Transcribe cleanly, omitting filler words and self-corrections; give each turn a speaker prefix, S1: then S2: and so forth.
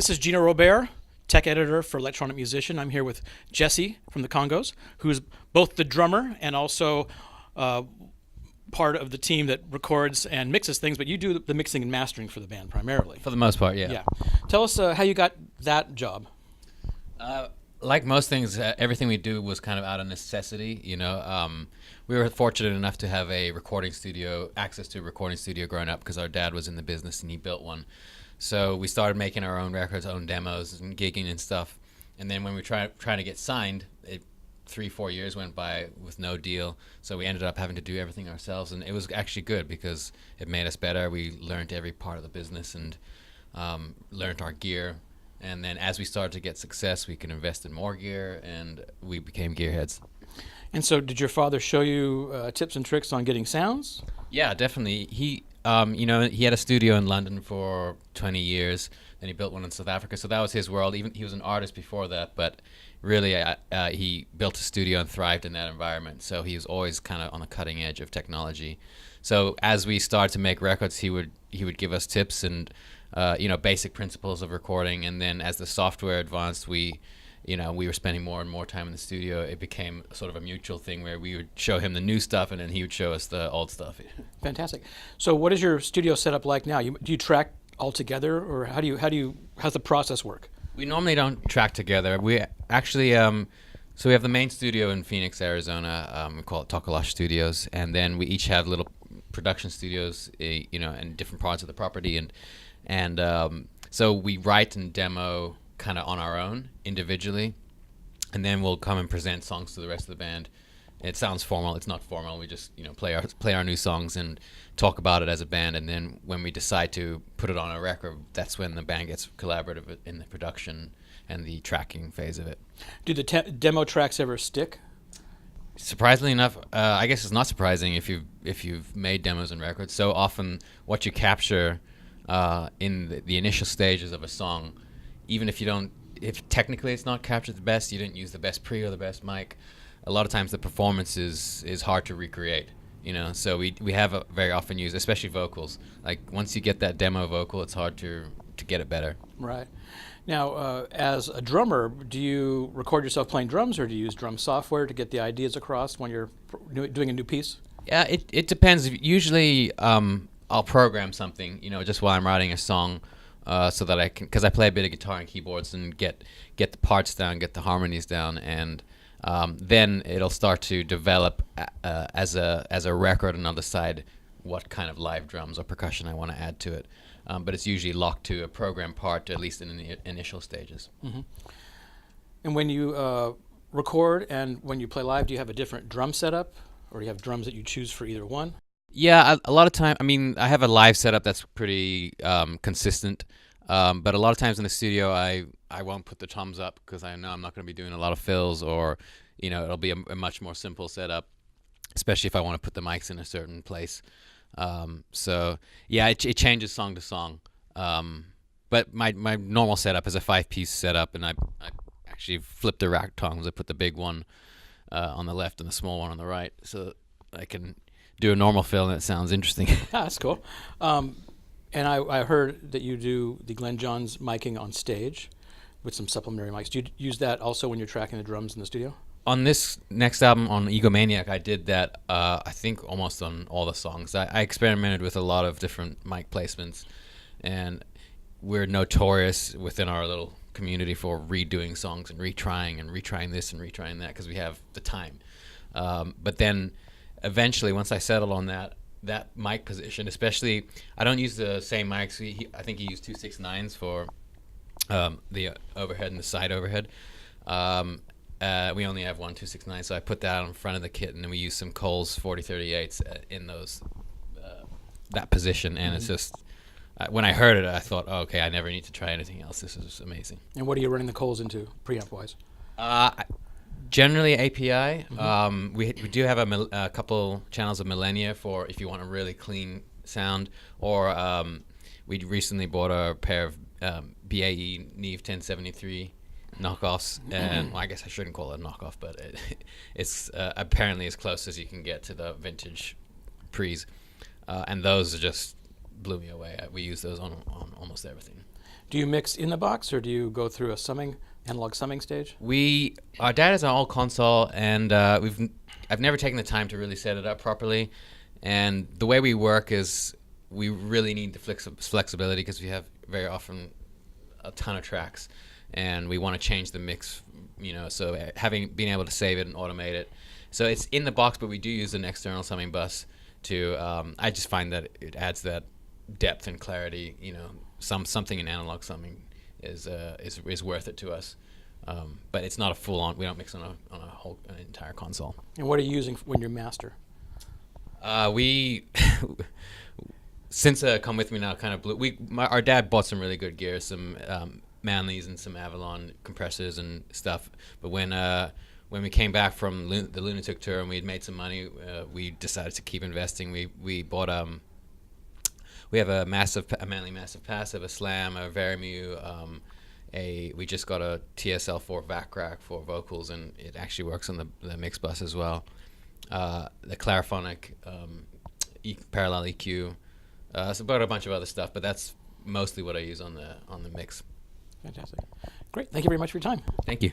S1: This is Gino Robert, tech editor for Electronic Musician. I'm here with Jesse from the Kongos, who's both the drummer and also part of the team that records and mixes things, but you do the mixing and mastering for the band primarily.
S2: For the most part, yeah.
S1: Yeah. Tell us how you got that job.
S2: Like most things, everything we do was kind of out of necessity. We were fortunate enough to have a recording studio, access to a recording studio growing up because our dad was in the business and he built one. So we started making our own records, own demos, and gigging and stuff. And then when we trying to get signed, 3-4 years went by with no deal. So we ended up having to do everything ourselves, and it was actually good because it made us better. We learned every part of the business and learned our gear. And then as we started to get success, we could invest in more gear, and we became gearheads.
S1: And so did your father show you tips and tricks on getting sounds?
S2: Yeah, definitely. He had a studio in London for 20 years. Then he built one in South Africa. So that was his world. Even he was an artist before that, but really he built a studio and thrived in that environment. So he was always kind of on the cutting edge of technology. So as we started to make records, he would give us tips and basic principles of recording. And then as the software advanced, we were spending more and more time in the studio. It became sort of a mutual thing where we would show him the new stuff, and then he would show us the old stuff.
S1: Fantastic. So what is your studio setup like now? Do you track all together, or how's the process work?
S2: We normally don't track together. We actually, so we have the main studio in Phoenix, Arizona. We call it Tokalash Studios, and then we each have little production studios, in different parts of the property, and so we write and demo kind of on our own individually, and then we'll come and present songs to the rest of the band. It sounds formal. It's not formal. We just play our new songs and talk about it as a band, and then when we decide to put it on a record, that's when the band gets collaborative in the production and the tracking phase of it.
S1: Do the demo tracks ever stick?
S2: Surprisingly enough, I guess it's not surprising if you've made demos and records. So often what you capture in the initial stages of a song, even if technically it's not captured the best, you didn't use the best pre or the best mic, a lot of times the performance is hard to recreate, so we have very often used, especially vocals. Like once you get that demo vocal, it's hard to get it better.
S1: Right. Now, as a drummer, do you record yourself playing drums, or do you use drum software to get the ideas across when you're doing a new piece?
S2: Yeah, it depends. Usually I'll program something, just while I'm writing a song, so that I can, because I play a bit of guitar and keyboards, and get the parts down, get the harmonies down, and then it'll start to develop as a record, and I'll decide what kind of live drums or percussion I want to add to it. But it's usually locked to a program part, at least in the initial stages.
S1: Mm-hmm. And when you record and when you play live, do you have a different drum setup, or do you have drums that you choose for either one?
S2: Yeah, a lot of time. I mean, I have a live setup that's pretty consistent, but a lot of times in the studio, I won't put the toms up because I know I'm not going to be doing a lot of fills, or it'll be a much more simple setup, especially if I want to put the mics in a certain place. So yeah, it changes song to song. But my normal setup is a 5-piece setup, and I actually flip the rack tongs. I put the big one on the left and the small one on the right, so I can do a normal fill and it sounds interesting.
S1: That's cool. And I heard that you do the Glenn Johns miking on stage with some supplementary mics. Do you use that also when you're tracking the drums in the studio?
S2: On this next album, on Egomaniac, I did that, I think, almost on all the songs. I experimented with a lot of different mic placements, and we're notorious within our little community for redoing songs and retrying this and retrying that because we have the time. But then eventually, once I settled on that mic position, especially, I don't use the same mics. I think he used 269s for the overhead and the side overhead. We only have one 269, so I put that in front of the kit, and then we use some Coles 4038s in that position, and it's just, when I heard it, I thought, oh, okay, I never need to try anything else. This is amazing.
S1: And what are you running the Coles into, preamp-wise?
S2: Generally API. Mm-hmm. We do have a couple channels of Millennia for if you want a really clean sound, or we recently bought a pair of BAE Neve 1073 knockoffs, and well, I guess I shouldn't call it a knockoff, but it's apparently as close as you can get to the vintage pre's, and those just blew me away. We use those on almost everything.
S1: Do you mix in the box, or do you go through a analog summing stage?
S2: Our dad has an old console, and I've never taken the time to really set it up properly. And the way we work is we really need the flexibility because we have very often a ton of tracks, and we want to change the mix. So being able to save it and automate it. So it's in the box, but we do use an external summing bus to. I just find that it adds that depth and clarity. Something in analog summing is worth it to us. But it's not a full on. We don't mix on an entire console.
S1: And what are you using when you master?
S2: We since Come With Me Now kind of blew. Our dad bought some really good gear, some Manleys and some Avalon compressors and stuff. But when we came back from the Lunatic tour and we had made some money, we decided to keep investing. We bought we have a Manley Massive Passive, a Slam, a Varimu, we just got a TSL4 vac rack for vocals, and it actually works on the mix bus as well. The Clariphonic parallel EQ. So about a bunch of other stuff, but that's mostly what I use on the mix.
S1: Fantastic. Great. Thank you very much for your time.
S2: Thank you.